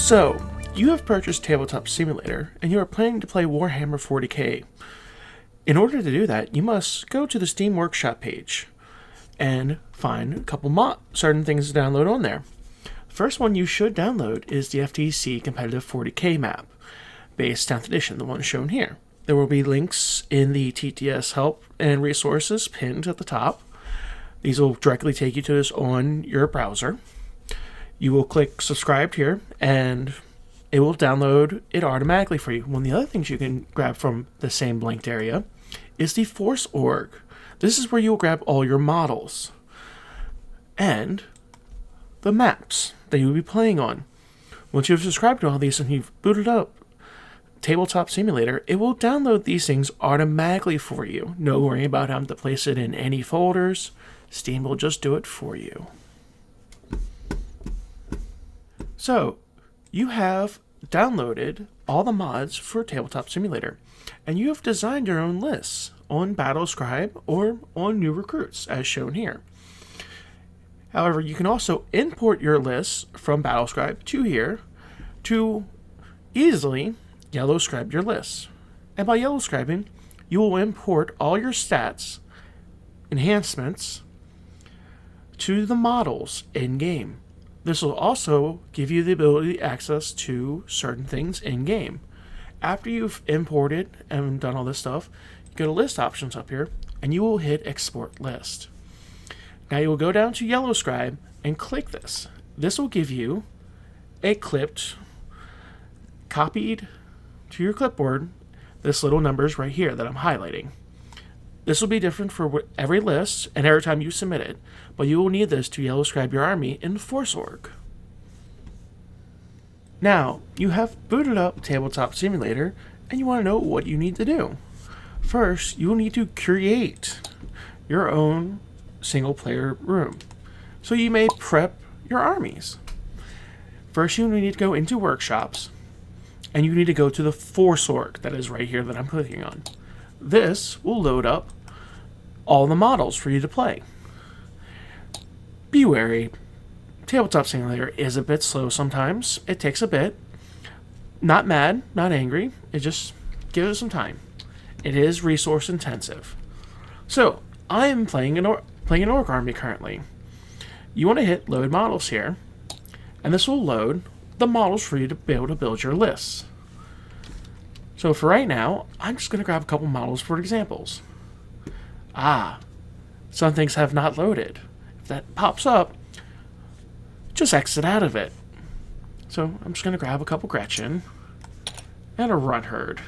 So, you have purchased Tabletop Simulator, and you are planning to play Warhammer 40k. In order to do that, you must go to the Steam Workshop page and find a couple certain things to download on there. The first one you should download is the FTC Competitive 40k map, base 10th edition, the one shown here. There will be links in the TTS help and resources pinned at the top. These will directly take you to this on your browser. You will click subscribed here, and it will download it automatically for you. One of the other things you can grab from the same linked area is the Force org. This is where you will grab all your models and the maps that you will be playing on. Once you've subscribed to all these and you've booted up Tabletop Simulator, it will download these things automatically for you. No worry about having to place it in any folders. Steam will just do it for you. So, you have downloaded all the mods for Tabletop Simulator, and you have designed your own lists on BattleScribe or on New Recruits, as shown here. However, you can also import your lists from BattleScribe to here to easily yellow scribe your lists. And by yellow scribing, you will import all your stats, enhancements, to the models in-game. This will also give you the ability to access to certain things in-game. After you've imported and done all this stuff, you go to list options up here, and you will hit export list. Now you will go down to yellow scribe and click this. This will give you a clipped, copied to your clipboard, this little numbers right here that I'm highlighting. This will be different for every list and every time you submit it, but you will need this to yellow scribe your army in Force org. Now, you have booted up Tabletop Simulator, and you want to know what you need to do. First, you will need to create your own single-player room. So you may prep your armies. First, you need to go into Workshops, and you need to go to the Force org that is right here that I'm clicking on. This will load up all the models for you to play. Be wary, Tabletop Simulator is a bit slow sometimes. It takes a bit. Not mad, not angry. It just gives it some time. It is resource intensive. So, I am playing an orc army currently. You want to hit load models here, and this will load the models for you to be able to build your lists. So for right now, I'm just going to grab a couple models for examples. Some things have not loaded. If that pops up, just exit out of it. So I'm just going to grab a couple Gretchen and a Run Herd.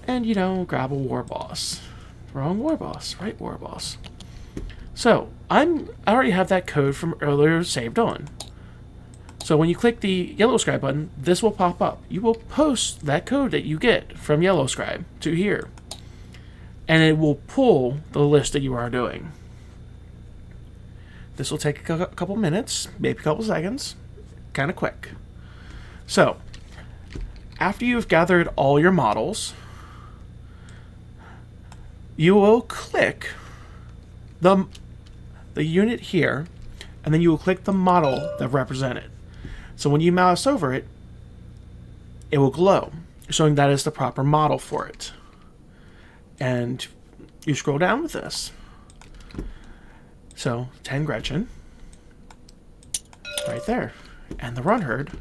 And, grab a War Boss. Wrong War Boss, right War Boss. So I already have that code from earlier saved on. So when you click the yellow scribe button, this will pop up. You will post that code that you get from yellow scribe to here, and it will pull the list that you are doing. This will take a couple minutes, maybe a couple seconds, kind of quick. So after you've gathered all your models, you will click the unit here, and then you will click the model that represents it. So when you mouse over it, it will glow, showing that is the proper model for it. And you scroll down with this. So 10 Gretchen, right there, and the Run Herd,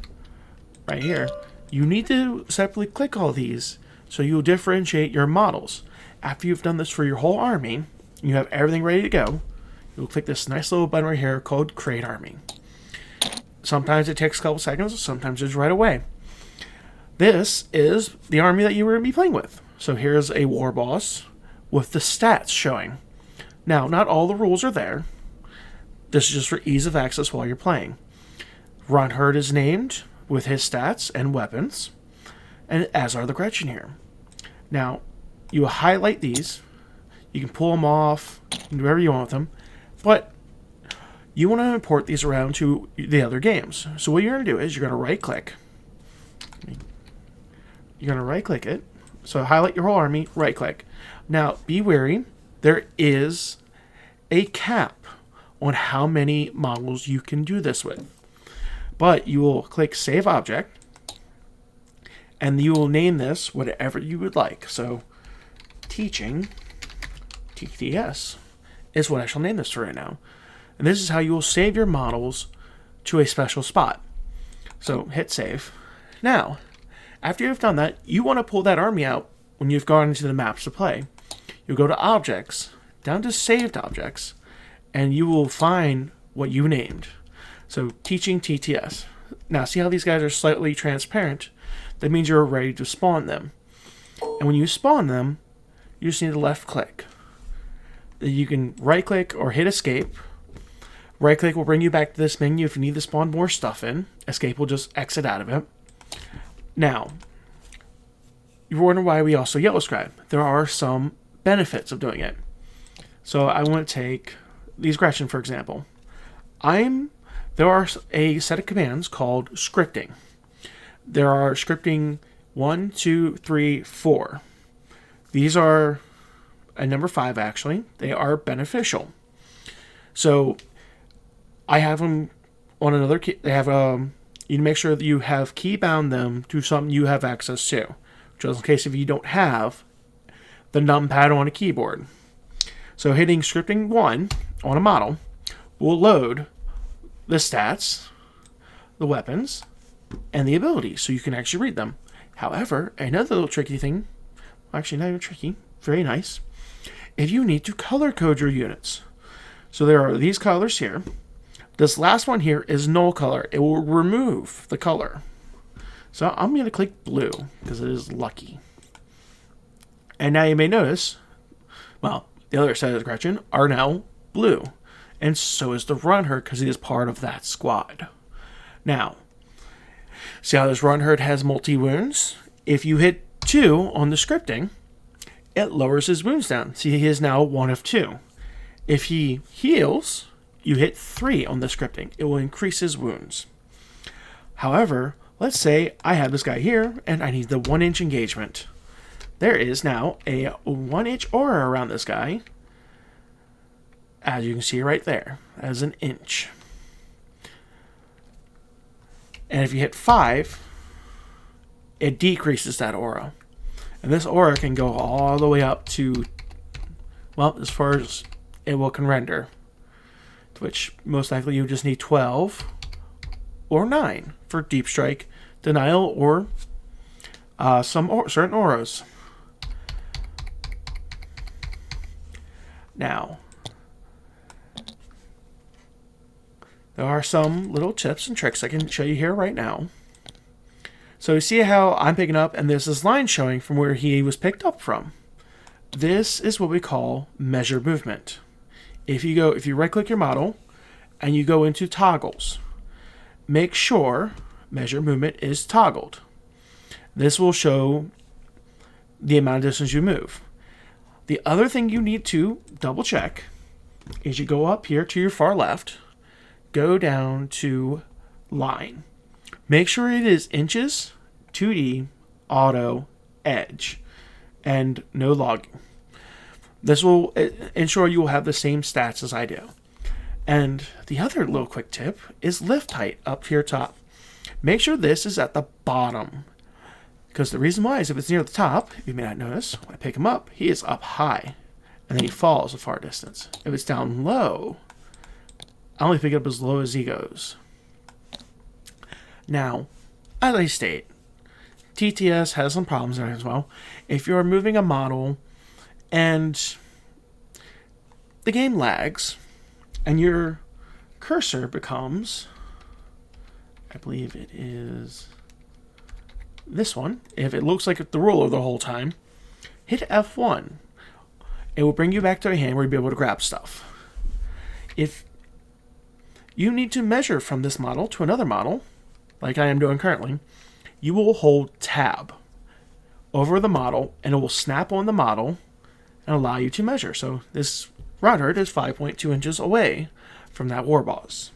right here. You need to separately click all these so you'll differentiate your models. After you've done this for your whole army, you have everything ready to go, you'll click this nice little button right here called Create Army. Sometimes it takes a couple seconds, sometimes it's right away. This is the army that you were going to be playing with. So here's a War Boss with the stats showing. Now, not all the rules are there. This is just for ease of access while you're playing. Run Herd is named with his stats and weapons, and as are the Gretchen here. Now, you highlight these. You can pull them off, do whatever you want with them, but you want to import these around to the other games. So what you're going to do is you're going to right-click. You're going to right-click it. So highlight your whole army, right-click. Now, be wary. There is a cap on how many models you can do this with. But you will click Save Object, and you will name this whatever you would like. So, Teaching TTS is what I shall name this for right now. And this is how you will save your models to a special spot. So, hit Save. Now, after you've done that, you want to pull that army out when you've gone into the maps to play. You'll go to Objects, down to Saved Objects, and you will find what you named. So, Teaching TTS. Now, see how these guys are slightly transparent? That means you're ready to spawn them. And when you spawn them, you just need to left click. You can right click or hit Escape. Right click will bring you back to this menu if you need to spawn more stuff in. Escape will just exit out of it. Now, you're wondering why we also yellow scribe. There are some benefits of doing it. So I want to take these Gretchen, for example. There are a set of commands called scripting. There are scripting 1, 2, 3, 4. These are a number 5 actually. They are beneficial. So I have them on another key. They have you need to make sure that you have key bound them to something you have access to, just in case if you don't have the numpad on a keyboard. So hitting scripting 1 on a model will load the stats, the weapons, and the abilities, so you can actually read them. However, another little tricky thing, actually not even tricky, very nice, if you need to color code your units. So there are these colors here. This last one here is null color. It will remove the color. So I'm going to click blue because it is lucky. And now you may notice, well, the other set of Gretchen are now blue. And so is the Runherd because he is part of that squad. Now, see how this Runherd has multi-wounds? If you hit 2 on the scripting, it lowers his wounds down. See, he is now 1 of 2. If he heals, you hit 3 on the scripting. It will increase his wounds. However, let's say I have this guy here, and I need the 1-inch engagement. There is now a 1-inch aura around this guy, as you can see right there, as an inch. And if you hit 5, it decreases that aura. And this aura can go all the way up to, well, as far as it can render, which most likely you just need 12 or 9 for Deep Strike, Denial, or certain auras. Now, there are some little tips and tricks I can show you here right now. So you see how I'm picking up, and there's this line showing from where he was picked up from. This is what we call measure movement. If you right-click your model and you go into toggles, make sure measure movement is toggled. This will show the amount of distance you move. The other thing you need to double check is you go up here to your far left, go down to line. Make sure it is inches, 2D, auto, edge, and no logging. This will ensure you will have the same stats as I do. And the other little quick tip is lift height up here top. Make sure this is at the bottom. Because the reason why is if it's near the top, you may not notice, when I pick him up, he is up high. And then he falls a far distance. If it's down low, I only pick it up as low as he goes. Now, as I state, TTS has some problems there as well. If you're moving a model and the game lags and your cursor becomes, I believe it is this one, if it looks like the ruler the whole time, hit F1. It will bring you back to a hand where you'll be able to grab stuff. If you need to measure from this model to another model, like I am doing currently, you will hold Tab over the model and it will snap on the model and allow you to measure. So this Runherd is 5.2 inches away from that war boss.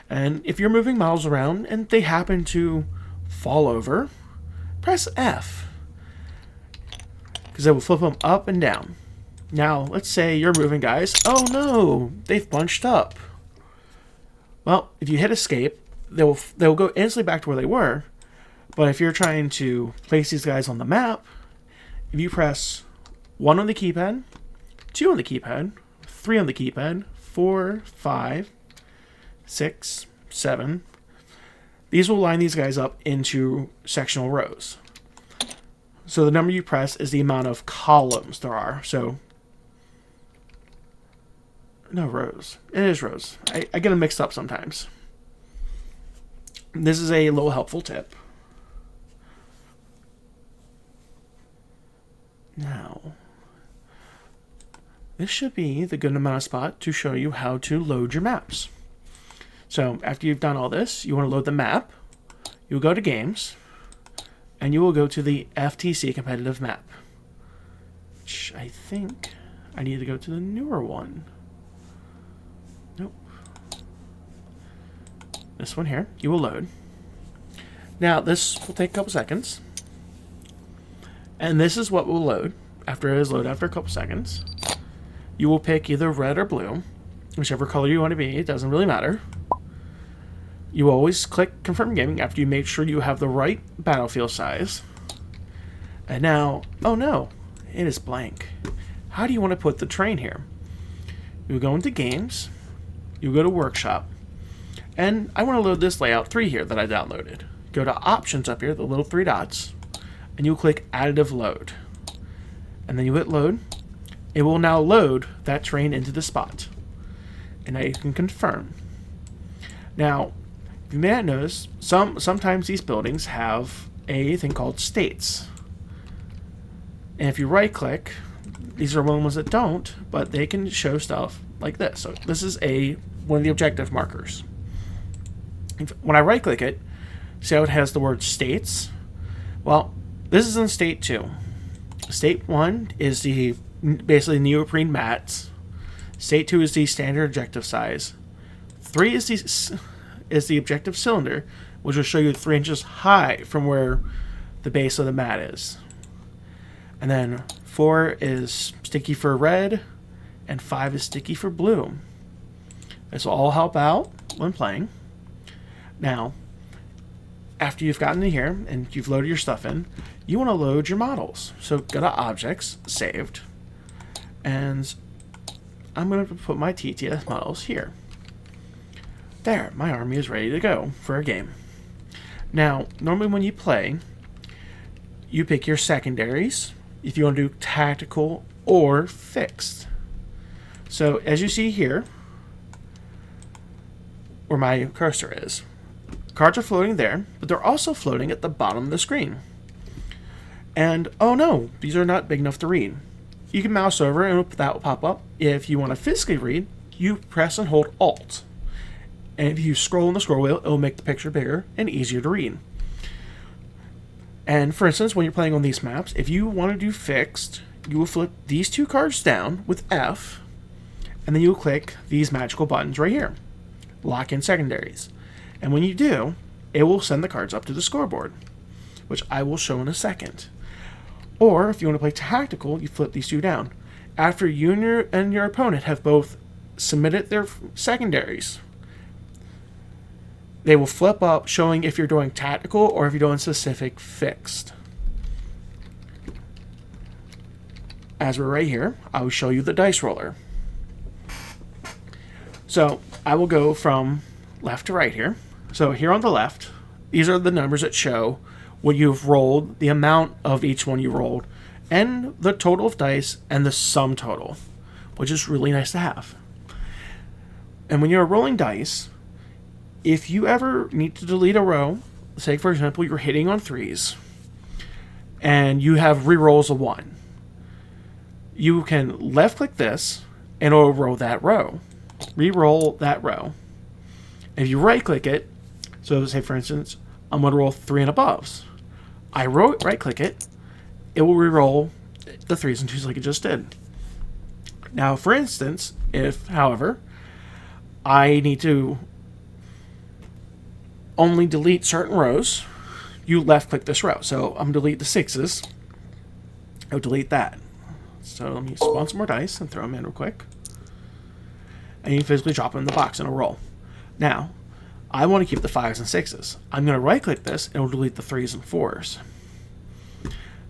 And if you're moving models around and they happen to fall over, press F, because it will flip them up and down. Now, let's say you're moving guys. Oh no, they've bunched up. Well, if you hit escape, they'll go instantly back to where they were. But if you're trying to place these guys on the map, if you press 1 on the keypad, 2 on the keypad, 3 on the keypad, 4, 5, 6, 7, these will line these guys up into sectional rows. So the number you press is the amount of columns there are. So, no, rows. It is rows. I get them mixed up sometimes. This is a little helpful tip. Now, this should be the good amount of spot to show you how to load your maps. So after you've done all this, you want to load the map. You'll go to Games, and you will go to the FTC competitive map, which I think I need to go to the newer one. Nope. This one here. You will load. Now this will take a couple seconds. And this is what will load after it is loaded after a couple seconds. You will pick either red or blue, whichever color you want to be. It doesn't really matter. You always click Confirm Gaming after you make sure you have the right battlefield size. And now, oh no, it is blank. How do you want to put the train here? You go into Games, you go to Workshop, and I want to load this layout 3 here that I downloaded. Go to Options up here, the little 3 dots, and you'll click Additive Load. And then you hit Load. It will now load that train into the spot. And now you can confirm. Now, you may not notice, sometimes these buildings have a thing called states. And if you right click, these are ones that don't, but they can show stuff like this. So this is one of the objective markers. When I right click it, see how it has the word states? Well, this is in state 2. State 1 is the basically neoprene mats. State 2 is the standard objective size. 3 is the objective cylinder, which will show you 3 inches high from where the base of the mat is. And then 4 is sticky for red, and 5 is sticky for blue. This will all help out when playing. Now, after you've gotten in here and you've loaded your stuff in, you want to load your models. So go to Objects, Saved, and I'm going to put my TTS models here. There, my army is ready to go for a game. Now, normally when you play, you pick your secondaries if you want to do tactical or fixed. So as you see here, where my cursor is, cards are floating there, but they're also floating at the bottom of the screen. And, oh no, these are not big enough to read. You can mouse over and that will pop up. If you want to physically read, you press and hold Alt. And if you scroll on the scroll wheel, it will make the picture bigger and easier to read. And for instance, when you're playing on these maps, if you want to do fixed, you will flip these 2 cards down with F, and then you'll click these magical buttons right here. Lock in secondaries. And when you do, it will send the cards up to the scoreboard, which I will show in a second. Or if you want to play tactical, you flip these 2 down. After you and your opponent have both submitted their secondaries, they will flip up showing if you're doing tactical or if you're doing specific fixed. As we're right here, I will show you the dice roller. So I will go from left to right here. So here on the left, these are the numbers that show what you've rolled, the amount of each one you rolled, and the total of dice and the sum total, which is really nice to have. And when you're rolling dice, if you ever need to delete a row, say for example you're hitting on 3s, and you have rerolls of 1, you can left click this and it'll roll that row. Re-roll that row. If you right click it, so say for instance, I'm going to roll 3 and aboves. I right click it, it will re-roll the 3s and 2s like it just did. Now for instance, if however, I need to only delete certain rows, you left click this row. So I'm going to delete the 6s. I'll delete that. So let me spawn some more dice and throw them in real quick. And you physically drop them in the box and it'll roll. Now, I want to keep the 5s and 6s. I'm going to right click this and it will delete the 3s and 4s.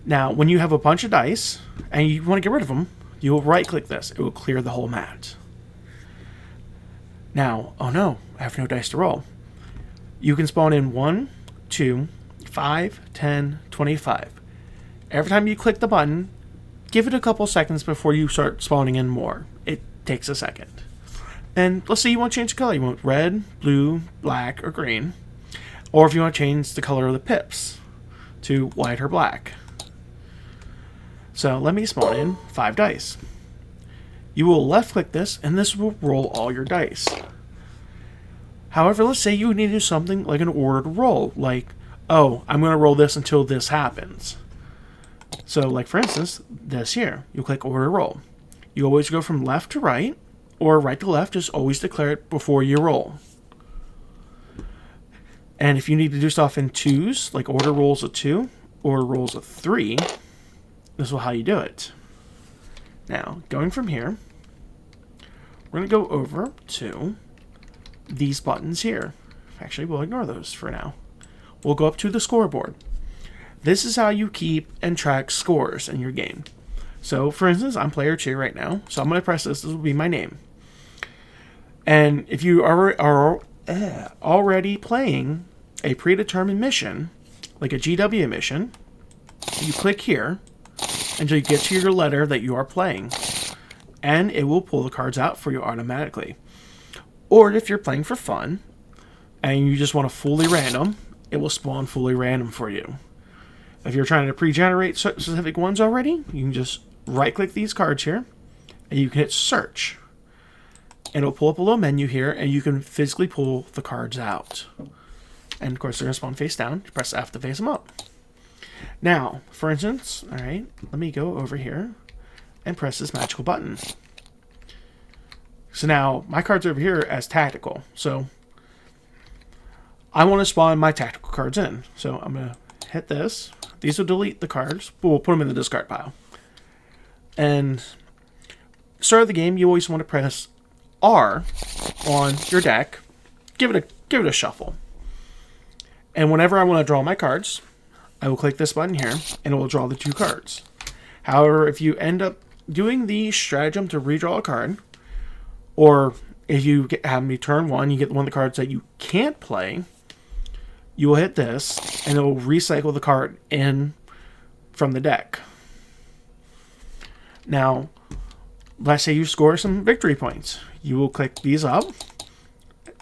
Now, when you have a bunch of dice and you want to get rid of them, you will right click this. It will clear the whole mat. Now, oh no, I have no dice to roll. You can spawn in 1, 2, 5, 10, 25. Every time you click the button, give it a couple seconds before you start spawning in more. It takes a second. And let's say you want to change the color. You want red, blue, black, or green. Or if you want to change the color of the pips to white or black. So let me spawn in 5 dice. You will left click this and this will roll all your dice. However, let's say you need to do something like an ordered roll. Like, oh, I'm going to roll this until this happens. So like for instance, this here. You click order roll. You always go from left to right. Or right to left, just always declare it before you roll. And if you need to do stuff in 2s, like order rolls of 2 or rolls of 3, this is how you do it. Now, going from here, we're going to go over to these buttons here. Actually, we'll ignore those for now. We'll go up to the scoreboard. This is how you keep and track scores in your game. So, for instance, I'm player 2 right now, so I'm going to press this. This will be my name. And if you are already playing a predetermined mission, like a GW mission, you click here until you get to your letter that you are playing, and it will pull the cards out for you automatically. Or if you're playing for fun, and you just want to fully random, it will spawn fully random for you. If you're trying to pre-generate specific ones already, you can just right-click these cards here, and you can hit search. And it'll pull up a little menu here, and you can physically pull the cards out. And of course, they're going to spawn face down. You press F to face them up. Now, for instance, all right, let me go over here and press this magical button. So now, my cards over here as tactical. So, I want to spawn my tactical cards in. So, I'm going to hit this. These will delete the cards, but we'll put them in the discard pile. And start of the game, you always want to press R on your deck. Give it a shuffle. And whenever I want to draw my cards, I will click this button here, and it will draw the 2 cards. However, if you end up doing the stratagem to redraw a card, or if you have me turn 1, you get one of the cards that you can't play, you will hit this, and it will recycle the card in from the deck. Now, let's say you score some victory points. You will click these up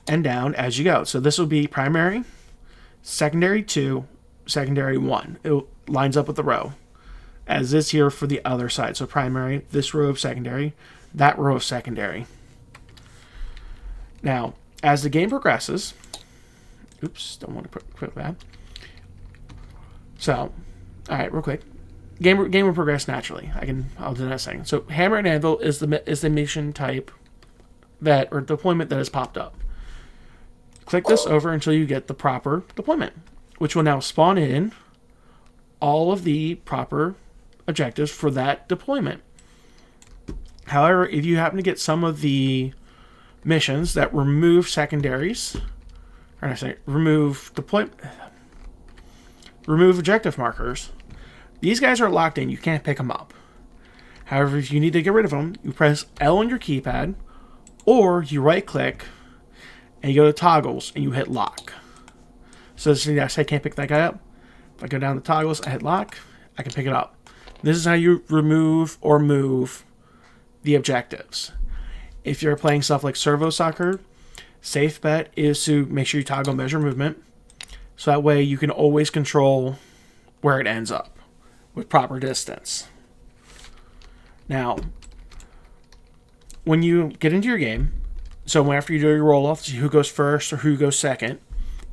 and down as you go. So this will be primary, secondary 2, secondary 1. It lines up with the row, as is here for the other side. So primary, this row of secondary, that row of secondary. Now, as the game progresses, oops, don't want to put that. So, all right, real quick. Game will progress naturally. I'll do that in a second. So, hammer and anvil is the mission type or deployment that has popped up. Click this over until you get the proper deployment, which will now spawn in all of the proper objectives for that deployment. However, if you happen to get some of the missions that remove secondaries, or I say remove objective markers, these guys are locked in. You can't pick them up. However, if you need to get rid of them, you press L on your keypad, or you right-click and you go to toggles and you hit lock. So this is, I say I can't pick that guy up. If I go down to toggles, I hit lock, I can pick it up. This is how you remove or move the objectives. If you're playing stuff like servo soccer, safe bet is to make sure you toggle measure movement, so that way you can always control where it ends up with proper distance. Now, when you get into your game, so after you do your roll off, who goes first or who goes second,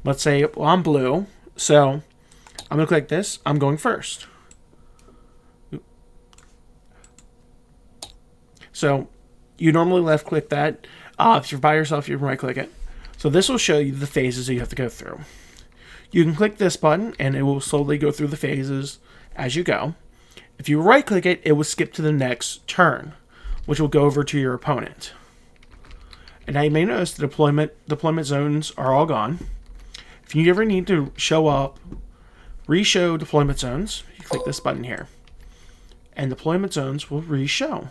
let's say, well, I'm blue, so I'm going to click this, I'm going first. So you normally left click that. If you're by yourself, you can right click it. So this will show you the phases that you have to go through. You can click this button and it will slowly go through the phases as you go. If you right click it, it will skip to the next turn, which will go over to your opponent. And now you may notice the deployment zones are all gone. If you ever need to re-show deployment zones, you click this button here. And deployment zones will re-show.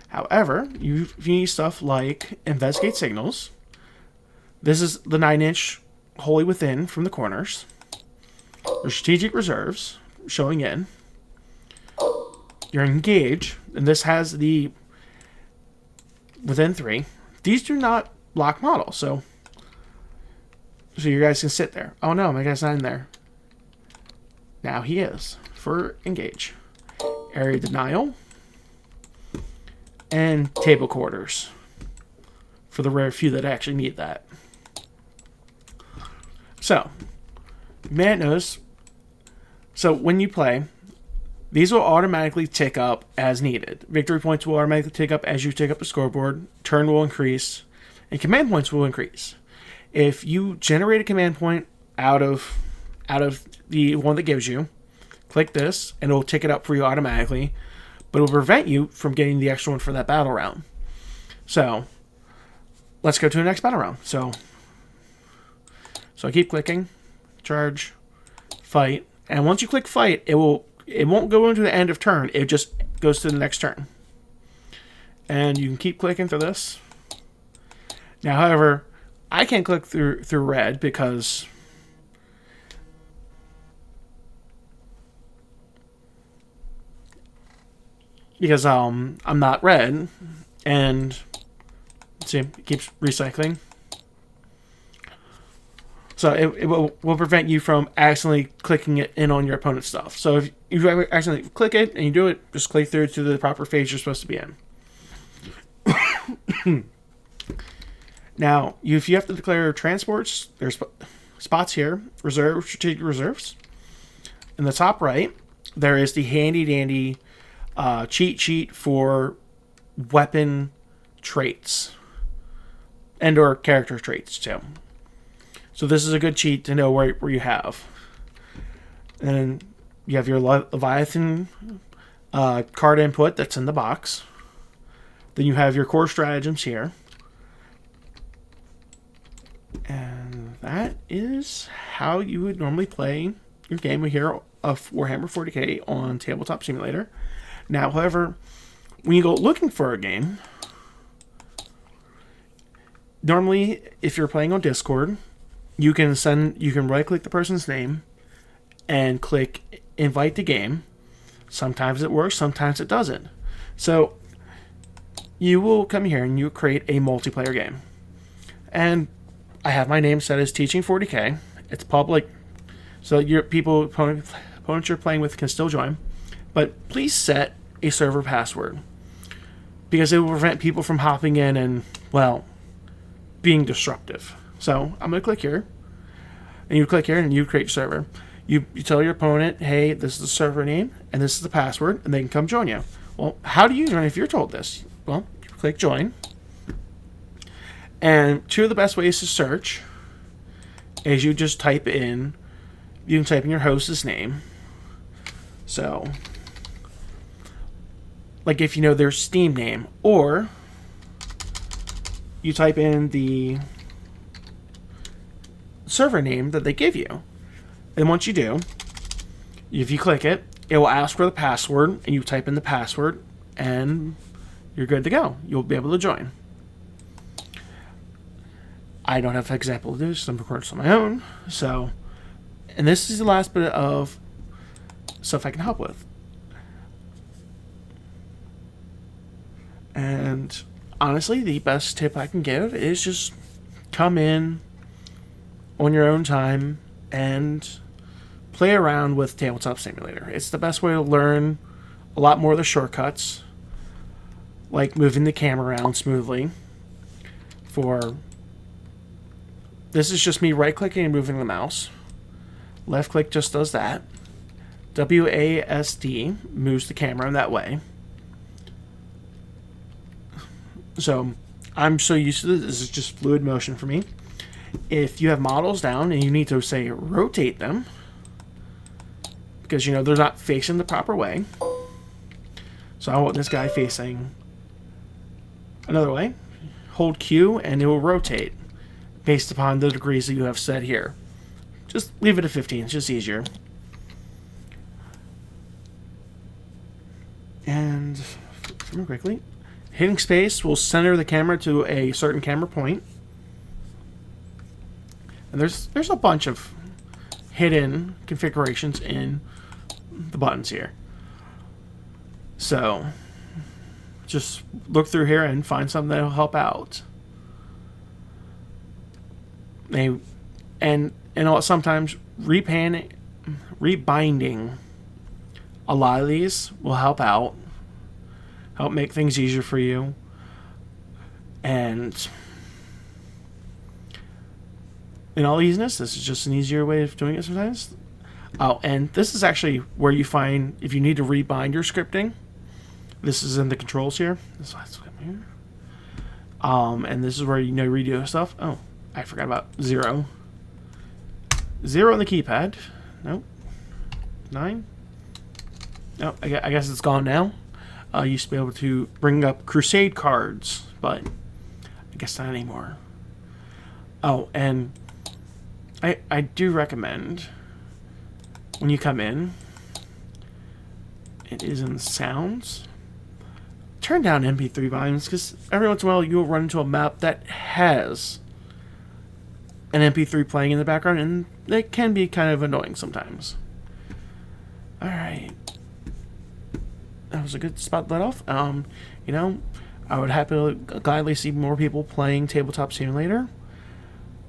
However, if you need stuff like investigate signals, this is the 9-inch wholly within from the corners. Your strategic reserves showing in. Your engage, and this has the within 3. These do not block models, so you guys can sit there. Oh no, my guy's not in there. Now he is for engage. Area denial and table quarters for the rare few that actually need that. So, you may notice, so when you play, these will automatically tick up as needed. Victory points will automatically tick up as you tick up the scoreboard. Turn will increase, and command points will increase. If you generate a command point out of the one that gives you, click this, and it will tick it up for you automatically, but it will prevent you from getting the extra one for that battle round. So, let's go to the next battle round. So I keep clicking, charge, fight, and once you click fight, it won't go into the end of turn. It just goes to the next turn. And you can keep clicking through this. Now, however, I can't click through red because I'm not red, and see, it keeps recycling. So it will prevent you from accidentally clicking it in on your opponent's stuff. So if you ever accidentally click it and you do it, just click through to the proper phase you're supposed to be in. Now, if you have to declare transports, there's spots here, strategic reserves. In the top right, there is the handy dandy cheat sheet for weapon traits and or character traits too. So this is a good cheat to know where you have. And you have your Leviathan card input that's in the box. Then you have your core stratagems here. And that is how you would normally play your game here of Warhammer 40k on Tabletop Simulator. Now, however, when you go looking for a game, normally if you're playing on Discord, you can right-click the person's name and click invite to game. Sometimes it works, sometimes it doesn't. So you will come here and you create a multiplayer game. And I have my name set as Teaching 40k. It's public, so your opponents you're playing with can still join. But please set a server password, because it will prevent people from hopping in and, well, being disruptive. So I'm going to click here, and you click here and you create your server. You tell your opponent, hey, this is the server name and this is the password, and they can come join you. Well, how do you join if you're told this? Well, you click join. And two of the best ways to search is you just type in your host's name. So, like if you know their Steam name, or you type in the server name that they give you. And once you do, if you click it, it will ask for the password, and you type in the password, and you're good to go. You'll be able to join. I don't have an example of this. I'm recording this on my own. So, and this is the last bit of stuff I can help with. And honestly, the best tip I can give is just come in on your own time and play around with Tabletop Simulator. It's the best way to learn a lot more of the shortcuts, like moving the camera around smoothly. This is just me right-clicking and moving the mouse. Left-click just does that. WASD moves the camera in that way. So I'm so used to this. This is just fluid motion for me. If you have models down and you need to, say, rotate them, because, you know, they're not facing the proper way. So I want this guy facing another way. hold Q and it will rotate based upon the degrees that you have set here. Just leave it at 15, it's just easier. And more quickly, hitting space will center the camera to a certain camera point. And there's a bunch of hidden configurations in the buttons here. So just look through here and find something that'll help out. Sometimes rebinding a lot of these will help out, help make things easier for you. And in all easiness, this is just an easier way of doing it sometimes. Oh, and this is actually where you find if you need to rebind your scripting. This is in the controls here. This is here. And this is where you redo stuff. Oh, I forgot about 0. 0 on the keypad. Nope. 9. No, I guess it's gone now. I used to be able to bring up Crusade cards, but I guess not anymore. Oh, and I do recommend when you come in, it is in sounds. Turn down MP3 volumes, because every once in a while you'll run into a map that has an MP3 playing in the background, and it can be kind of annoying sometimes. Alright. That was a good spot to let off. I would gladly see more people playing Tabletop Simulator.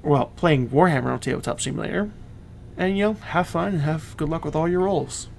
Well, playing Warhammer on Tabletop Simulator. And, have fun and have good luck with all your rolls.